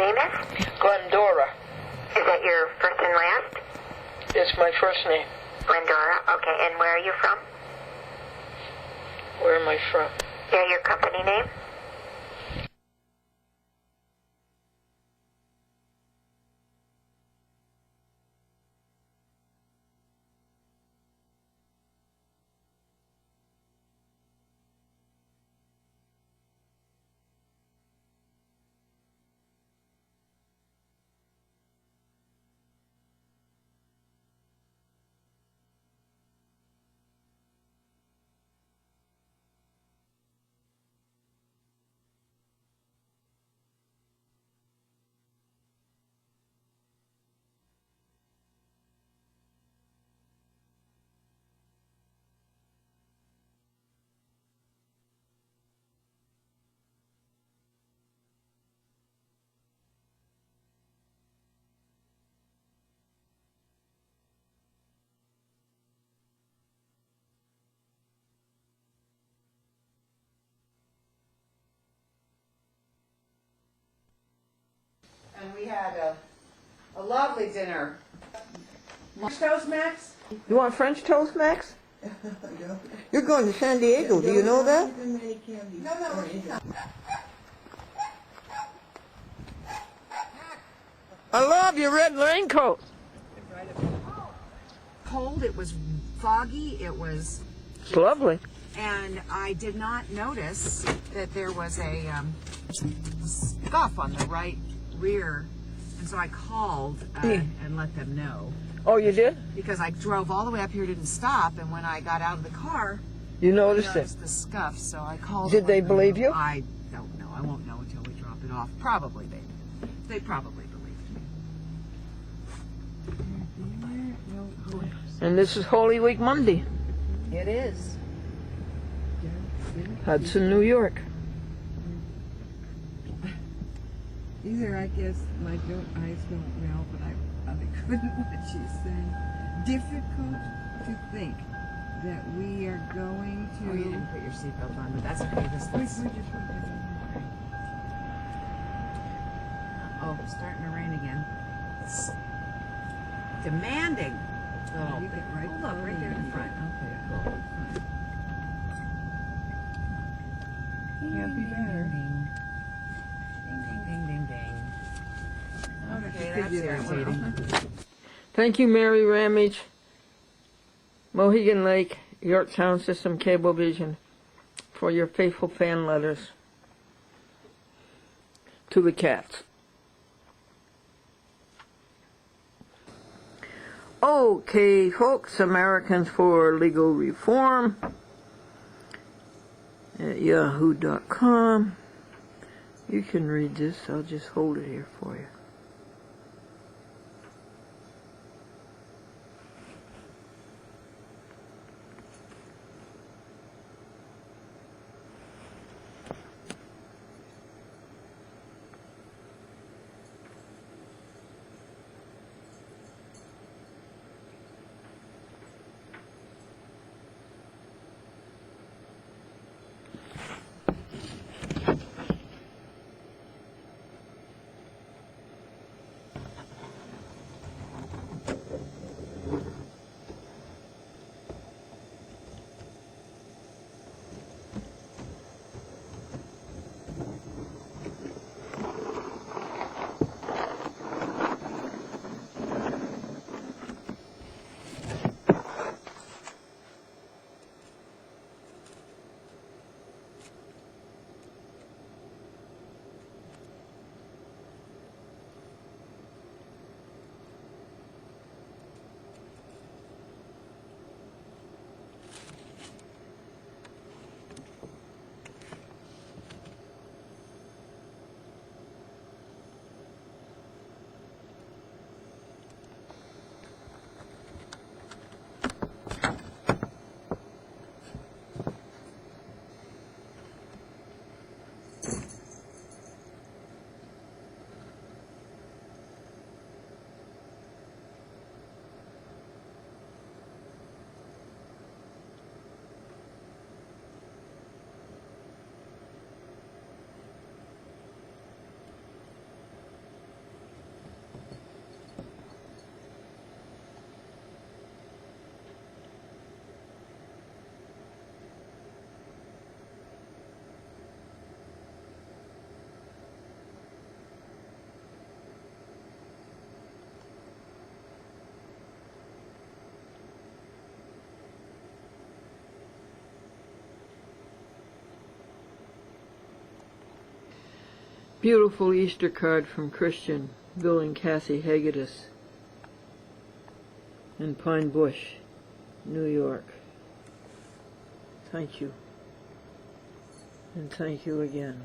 name is? Glendora. Is that your first and last? It's my first name. Glendora. Okay, and where are you from? Where am I from? Yeah, your company name? And we had a lovely dinner. French toast, Max? You want French toast, Max? You're going to San Diego, do you know that? No. I love your red raincoat. Cold, it was foggy, it's lovely. and I did not notice that there was a scuff on the right rear, and so I called and let them know. Oh, you did? Because I drove all the way up here, didn't stop, and when I got out of the car, You I noticed it? noticed the scuff, so I called. Did they believe you? I don't know. I won't know until we drop it off. Probably they probably believed me. And this is Holy Week Monday, It is. Hudson, New York. Either I guess my eyes don't melt, but I couldn't what she's saying. Difficult to think that we are going to. Oh, you didn't put your seatbelt on, but that's okay. This We is. just went there. Oh, it's starting to rain again. It's demanding. Little. You get right Hold up, right there in the front. Okay, cool. Can't be better. Ding, ding, ding, ding, ding. Okay, that's figure that one irritating. Thank you, Mary Ramage, Mohegan Lake, Yorktown System Cablevision, for your faithful fan letters to the cats. Okay, folks, Americans for Legal Reform at yahoo.com. You can read this. I'll just hold it here for you. Beautiful Easter card from Christian, Bill and Kathy Hagedis in Pine Bush, New York. Thank you. And thank you again.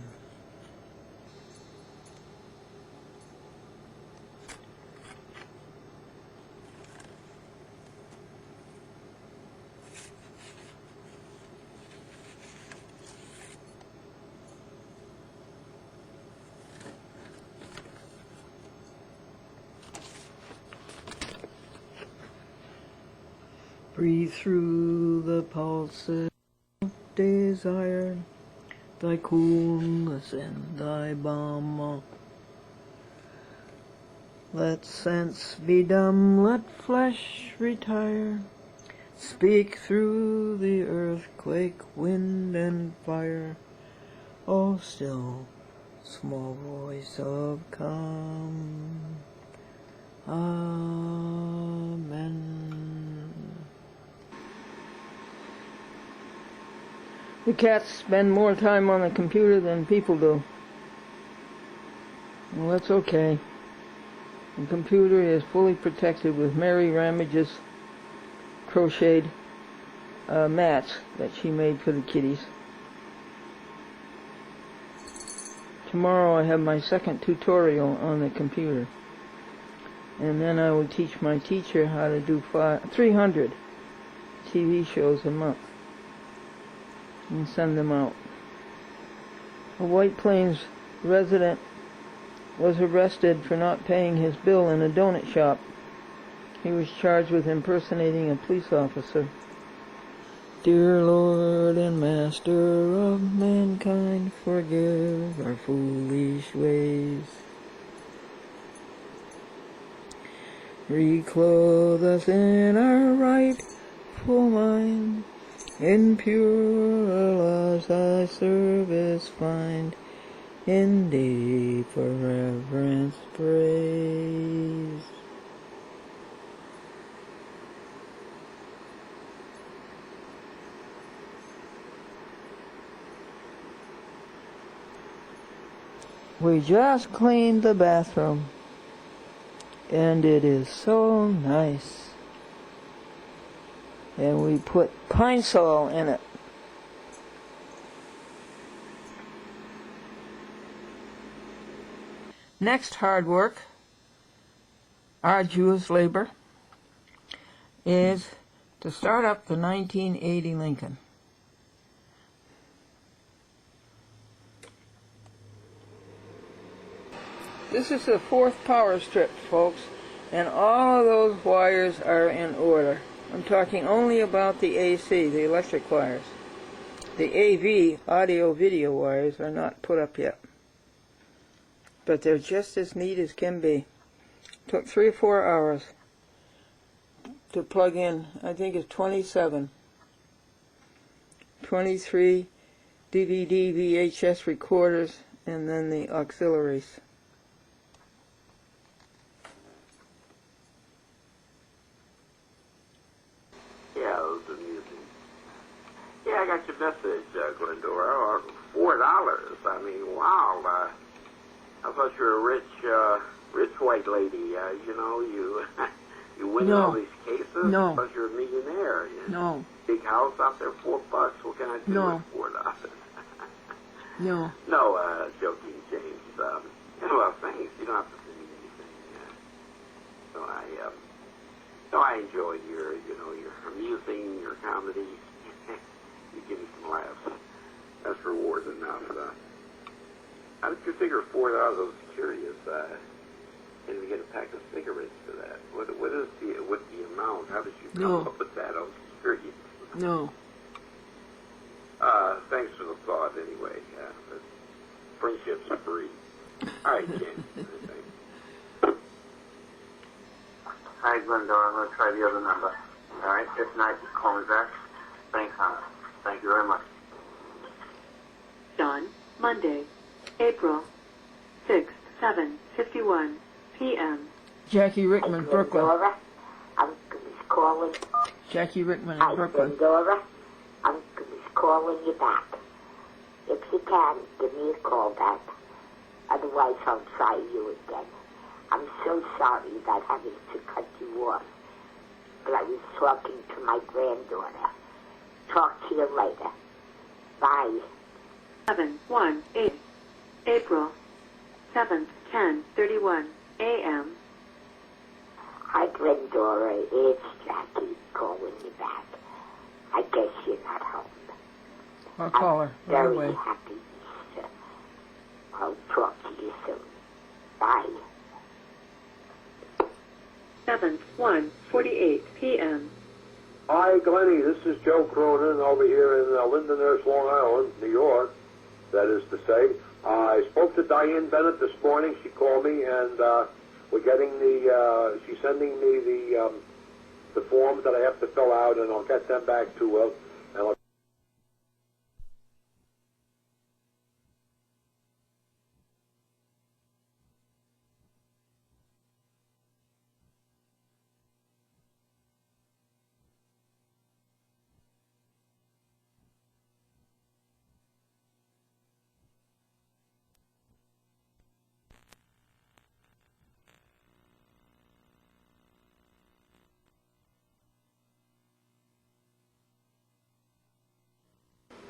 Breathe through the pulses of desire, thy coolness and thy balm. Let sense be dumb, let flesh retire. Speak through the earthquake, wind and fire. O still, small voice of calm. Amen. The cats spend more time on the computer than people do. Well, that's okay. The computer is fully protected with Mary Ramage's crocheted mats that she made for the kitties. Tomorrow I have my second tutorial on the computer. And then I will teach my teacher how to do 300 TV shows a month and send them out. A White Plains resident was arrested for not paying his bill in a donut shop. He was charged with impersonating a police officer. Dear Lord and Master of mankind, forgive our foolish ways. Reclothe us in our rightful mind, in pure laws thy service find, in deep reverence praise. We just cleaned the bathroom, and it is so nice. And we put pine sol in it. Next hard work, arduous labor, is to start up the 1980 Lincoln. This is the fourth power strip, folks, and all of those wires are in order. I'm talking only about the AC, the electric wires. The AV, audio-video wires, are not put up yet. But they're just as neat as can be. Took 3 or 4 hours to plug in, I think it's 27, 23 DVD VHS recorders, and then the auxiliaries. Yeah, it was amusing. Yeah, I got your message, Glendora. $4. I mean, wow. I thought you were a rich white lady. You know, you win all these cases. No. I thought you were a millionaire. No. Big house out there, $4. What can I do with $4? No. No, joking, James. Well, thanks. You don't have to send me anything. So I enjoy your amusing, your comedy. You give me some laughs. That's reward enough. How did you figure $4? I was curious. And we get a pack of cigarettes for that. What is the amount? How did you come up with that? I was curious. No. Thanks for the thought, anyway. Friendship's free. All right, James. Hi, Glendora. I'm going to try the other number. All right? If not, just call me back. Thanks, hon. Thank you very much. Done. Monday, April 6th, 7:51 p.m. Jackie Rickman, Brooklyn. Glendora, I'm calling. Jackie Rickman in Hi, Brooklyn. Glendora, I'm calling you back. If you can, give me a call back. Otherwise, I'll try you again. I'm so sorry about having to cut you off. But I was talking to my granddaughter. Talk to you later. Bye. 718 April 7th, 10:31 a.m. Hi, Glendora. It's Jackie calling you back. I guess you're not home. I'll call her right Very away. happy Easter. I'll talk to you soon. Bye. 7th, 1:48 p.m. Hi, Glennie. This is Joe Cronin over here in Lindenhurst, Long Island, New York. That is to say, I spoke to Diane Bennett this morning. She called me, and we're getting she's sending me the forms that I have to fill out, and I'll get them back to her. And I'll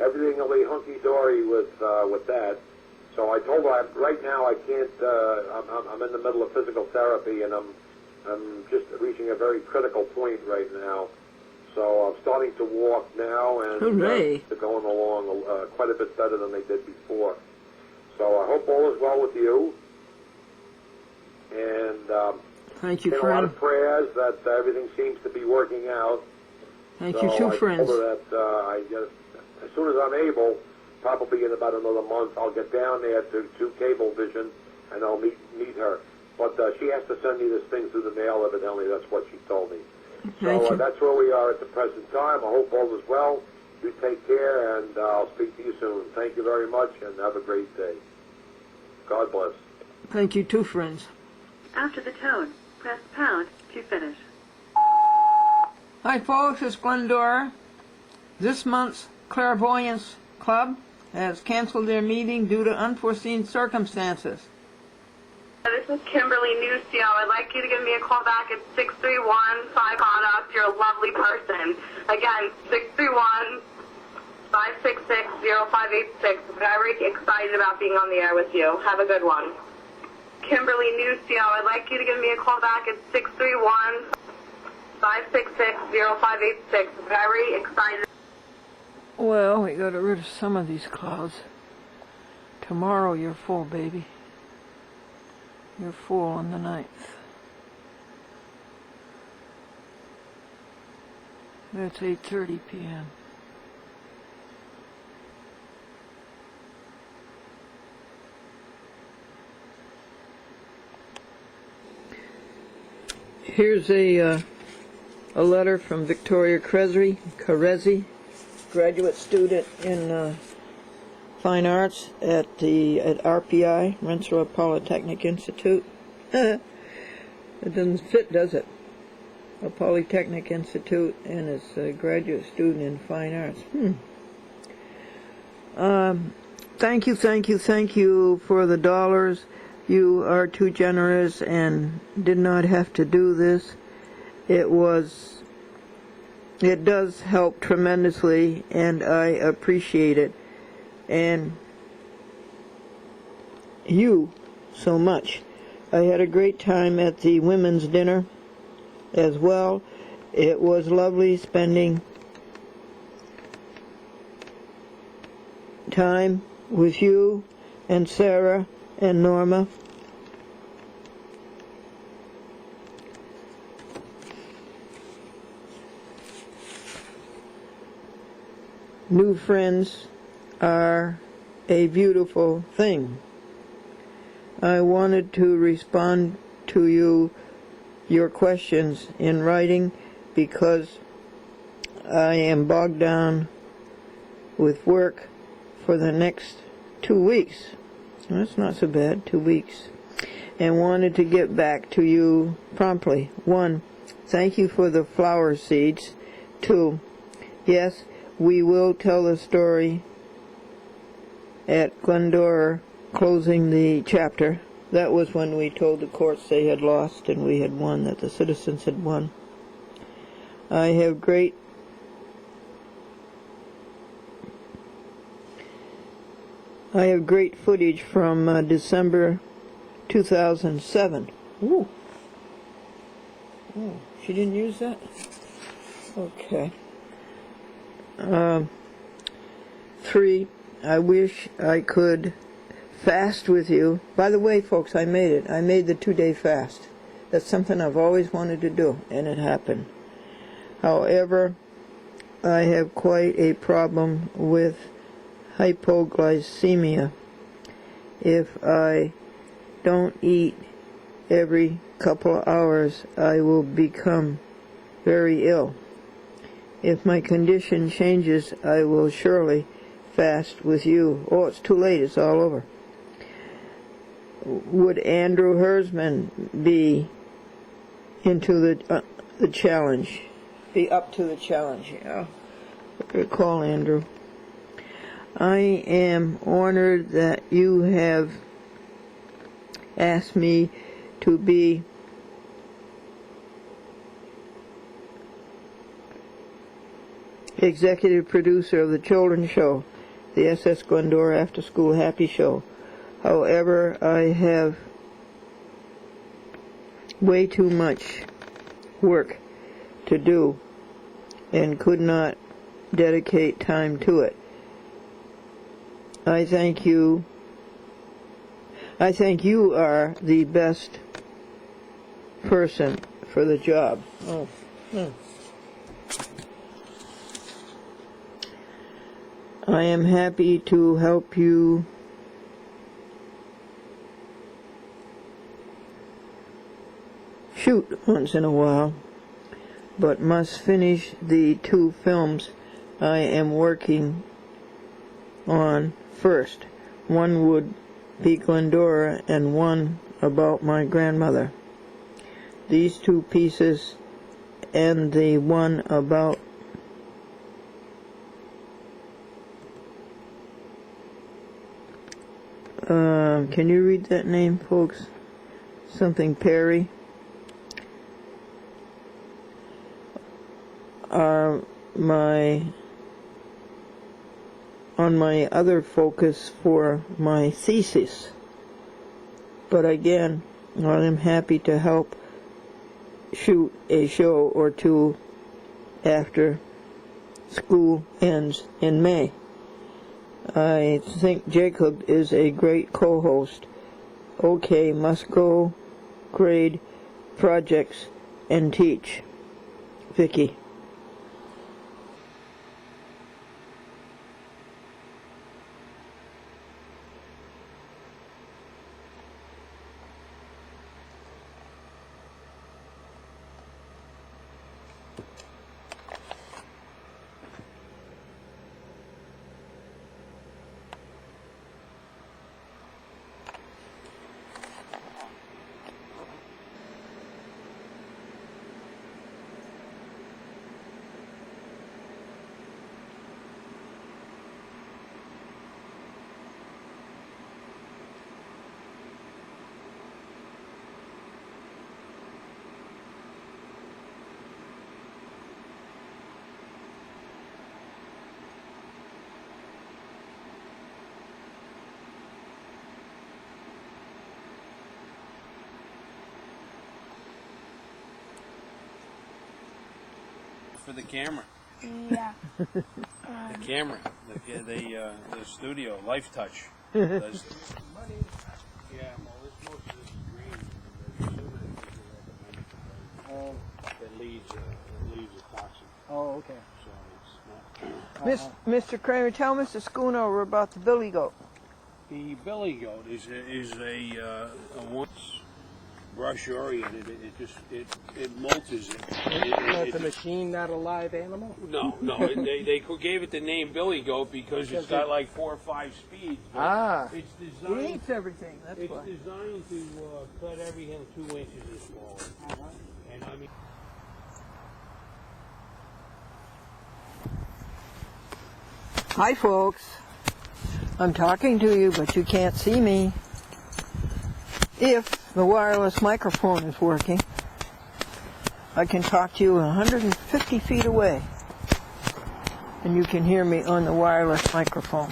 everything will be hunky-dory with that. So I told her right now I can't. I'm in the middle of physical therapy, and I'm just reaching a very critical point right now. So I'm starting to walk now, and Hooray. they're going along quite a bit better than they did before. So I hope all is well with you, and Thank you, a lot friend. of prayers that everything seems to be working out. Thank So you, two I friends. told her that as soon as I'm able, probably in about another month, I'll get down there to Cablevision, and I'll meet her. But she has to send me this thing through the mail, evidently. That's what she told me. Thank So you. that's where we are at the present time. I hope all is well. You take care, and I'll speak to you soon. Thank you very much, and have a great day. God bless. Thank you, two friends. After the tone, press pound to finish. Hi, folks. It's Glendora. This month's Clairvoyance Club has canceled their meeting due to unforeseen circumstances. This is Kimberly Nucio. I'd like you to give me a call back at 631-5 You're a lovely person. Again, 631-566-0586. Very excited about being on the air with you. Have a good one. Kimberly Nucio. I'd like you to give me a call back at 631-566-0586. Very excited. Well, we got rid of some of these clouds. Tomorrow you're full, baby. You're full on the 9th. That's 8:30 p.m. Here's a letter from Victoria Carezzi, graduate student in Fine Arts at RPI, Rensselaer Polytechnic Institute. It doesn't fit, does it? A Polytechnic Institute, and it's a graduate student in Fine Arts. Thank you for the dollars. You are too generous and did not have to do this. It does help tremendously, and I appreciate it. And you so much. I had a great time at the women's dinner as well. It was lovely spending time with you and Sarah and Norma. New friends are a beautiful thing. I wanted to respond to your questions in writing because I am bogged down with work for the next 2 weeks. That's not so bad, 2 weeks. And wanted to get back to you promptly. 1, thank you for the flower seeds. 2, yes, we will tell the story at Glendora closing the chapter. That was when we told the courts they had lost and we had won, that the citizens had won. I have great footage from December 2007. Ooh. Oh, she didn't use that? Okay. 3, I wish I could fast with you. By the way, folks, I made it. I made the 2-day fast. That's something I've always wanted to do, and it happened. However, I have quite a problem with hypoglycemia. If I don't eat every couple of hours, I will become very ill. If my condition changes, I will surely fast with you. Oh, it's too late. It's all over. Would Andrew Hersman be into the challenge? Be up to the challenge? Yeah. Call Andrew. I am honored that you have asked me to be executive producer of the children's show, the SS Glendora After School Happy Show. However, I have way too much work to do and could not dedicate time to it. I thank you. I think you are the best person for the job. Oh. I am happy to help you shoot once in a while, but must finish the 2 films I am working on first. One would be Glendora and one about my grandmother. These 2 pieces and the one about can you read that name, folks? Something Perry. Are on my other focus for my thesis. But again, I am happy to help shoot a show or 2 after school ends in May. I think Jacob is a great co-host. Okay, must go grade projects and teach. Vicky. For the camera. Yeah. The camera. The studio. Life Touch. Does money. Yeah, well, this most of this is green. Oh. That leaves a toxin. Oh, okay. So it's not. Mr. Kramer, tell Mr. Schoonover about the billy goat. The billy goat is a once brush oriented. It molts it. It's a machine, not a live animal? No. They gave it the name billy goat because it's got like 4 or 5 speeds. It's designed. He eats everything. That's why. It's designed to cut everything 2 inches and smaller. And I mean. Hi, folks. I'm talking to you, but you can't see me. If the wireless microphone is working, I can talk to you 150 feet away, and you can hear me on the wireless microphone.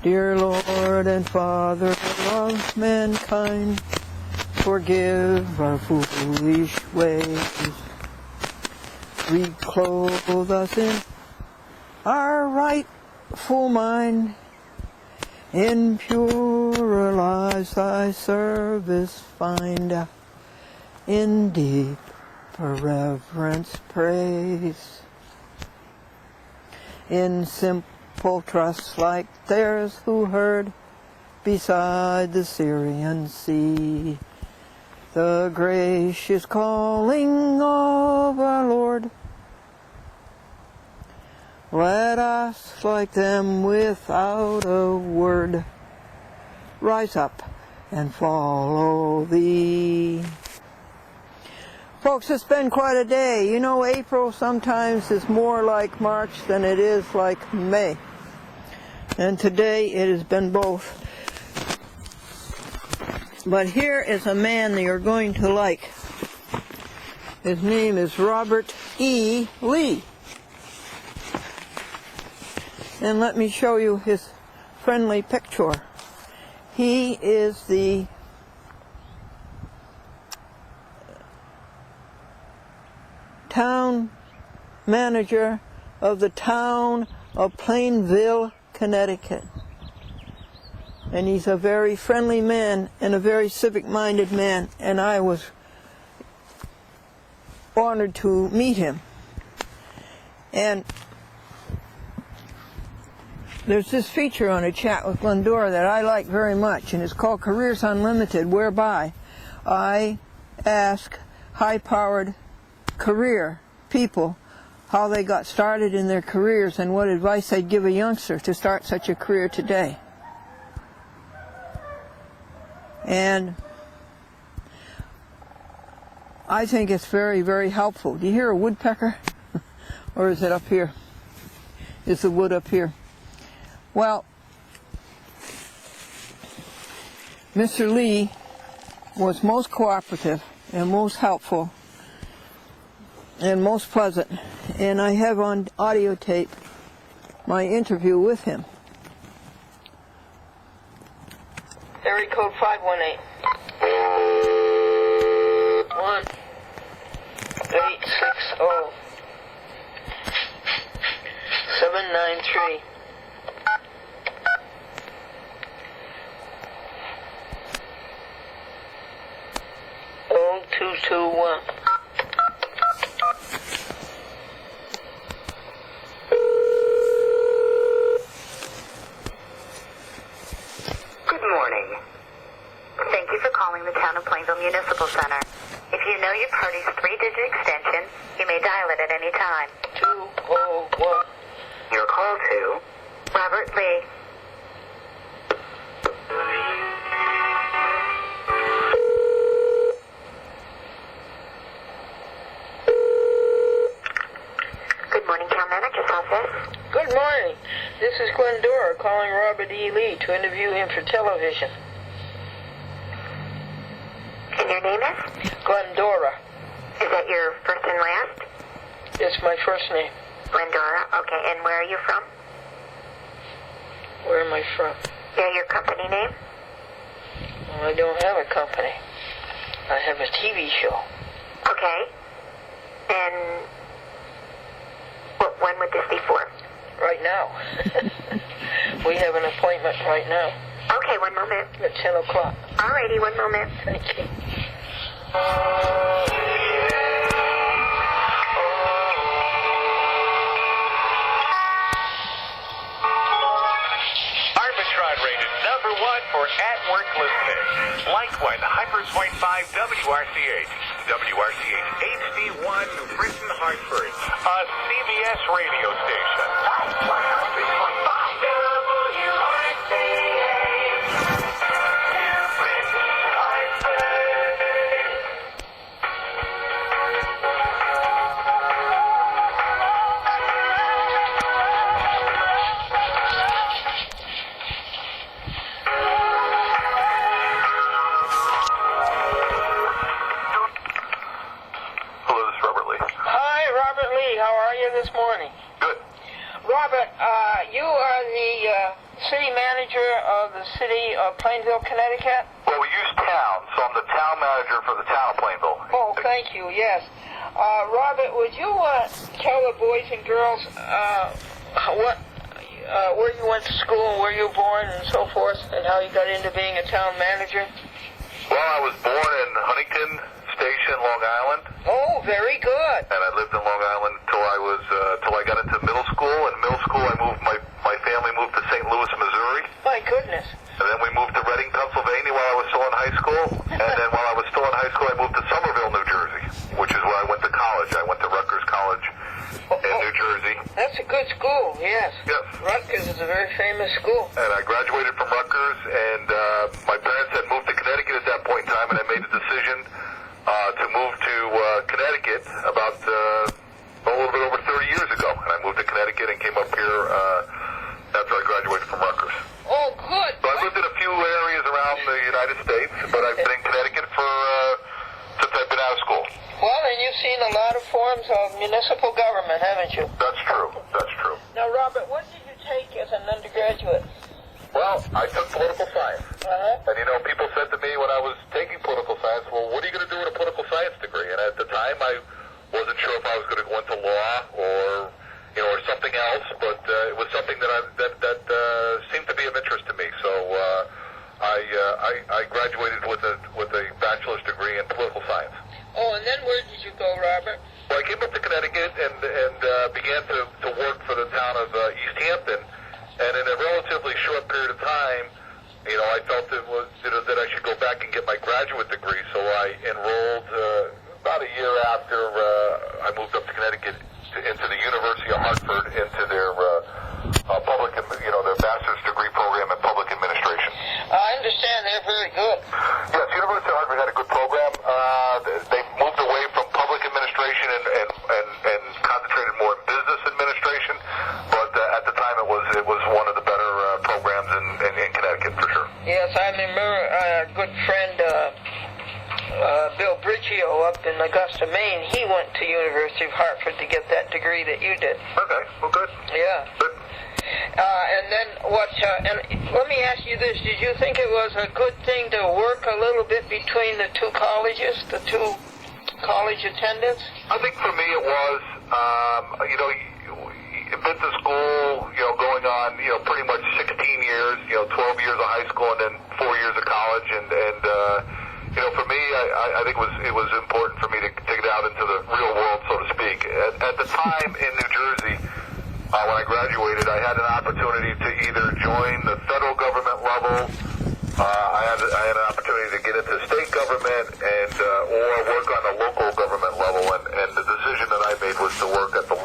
Dear Lord and Father of mankind, forgive our foolish ways. Reclothe us in our rightful mind. In purer lives thy service find. In deep reverence praise. In simple trust like theirs who heard beside the Syrian sea the gracious calling of our Lord. Let us, like them without a word, rise up and follow thee. Folks, it's been quite a day. You know, April sometimes is more like March than it is like May. And today it has been both. But here is a man that you're going to like. His name is Robert E. Lee. And let me show you his friendly picture. He is the town manager of the town of Plainville, Connecticut. And he's a very friendly man and a very civic-minded man, and I was honored to meet him. And there's this feature on A Chat with Glendora that I like very much, and it's called Careers Unlimited, whereby I ask high-powered career people how they got started in their careers and what advice they'd give a youngster to start such a career today. And I think it's very, very helpful. Do you hear a woodpecker? Or is it up here? Is the wood up here? Well, Mr. Lee was most cooperative and most helpful and most pleasant, and I have on audio tape my interview with him. Area code 518. 1860 793. Oh, 221. Good morning. Thank you for calling the Town of Plainville Municipal Center. If you know your party's 3-digit extension, you may dial it at any time. 201. Your call to Robert Lee. Good morning, Town Manager's office. Good morning. This is Glendora calling Robert E. Lee to interview him for television. And your name is? Glendora. Is that your first and last? It's my first name. Glendora. Okay, and where are you from? Where am I from? Yeah, your company name? Well, I don't have a company. I have a TV show. Okay. And when would this be for? Right now. We have an appointment right now. Okay, one moment. At 10 o'clock. Alrighty, one moment. Thank you. Arbitrage rated #1 for at-work listening. Likewise, Hyperswine 5 WRCH. WRCH HD1 New Britain, Hartford. A CBS radio station. Robert Lee. How are you this morning? Good. Robert, you are the city manager of the city of Plainville, Connecticut? Well, we use town, so I'm the town manager for the town of Plainville. Oh, thank you, yes. Robert, would you tell the boys and girls where you went to school, where you were born, and so forth, and how you got into being a town manager? Well, I was born in Huntington Station, Long Island. Oh, very good. And I lived in Long Island till I got into middle school. In middle school, my family moved to St. Louis, Missouri. My goodness. And then we moved to Reading, Pennsylvania while I was still in high school. And then while I was still in high school, I moved to Somerville, New Jersey, which is where I went to college. I went to Rutgers College in New Jersey. That's a good school, yes. Yes. Rutgers is a very famous school. And I graduated from Rutgers, and my parents had moved to Connecticut at that point in time, and I made the decision to move to Connecticut about a little bit over 30 years ago. And I moved to Connecticut and came up here after I graduated from Rutgers. Oh, good. So I've lived in a few areas around the United States, but I've been in Connecticut since I've been out of school. Well, and you've seen a lot of forms of municipal government, haven't you? That's true. That's true. Now, Robert, what did you take as an undergraduate? Well, I took political science. Uh-huh. And, people said to me when I was taking political science, well, what are you going to do with a political science degree? And at the time, I wasn't sure if I was going to go into law or something else, but it was something that seemed to be of interest to me. So I graduated with a bachelor's degree in political science. Oh, and then where did you go, Robert? Well, I came up to Connecticut and began to work for the town of East Hampton. And in a relatively short period of time, I felt that I should go back and get my graduate degree. So I enrolled about a year after I moved up to Connecticut into the University of Hartford into their their bachelor's degree program in public administration. I understand they're very good. Yes, University of Hartford had a good program. They moved away from public administration and concentrated more in business administration. But at the time, it was one of the better programs in Connecticut for sure. Yes, I remember a good friend, Bill Briccio, up in Augusta, Maine. He went to University of Hartford to get that degree that you did. Okay, well, good. Yeah. Good. And then and let me ask you this: did you think it was a good thing to work a little bit between the two colleges, the two college attendants? I think for me it was, been to school, going on, pretty much 16 years, 12 years of high school and then 4 years of college, and for me, I think it was important for me to get out into the real world, so to speak. At the time in New Jersey, when I graduated, I had an opportunity to either join the federal government level, I had an opportunity to get into state government, and or work on the local government level, and the decision that I made was to work at the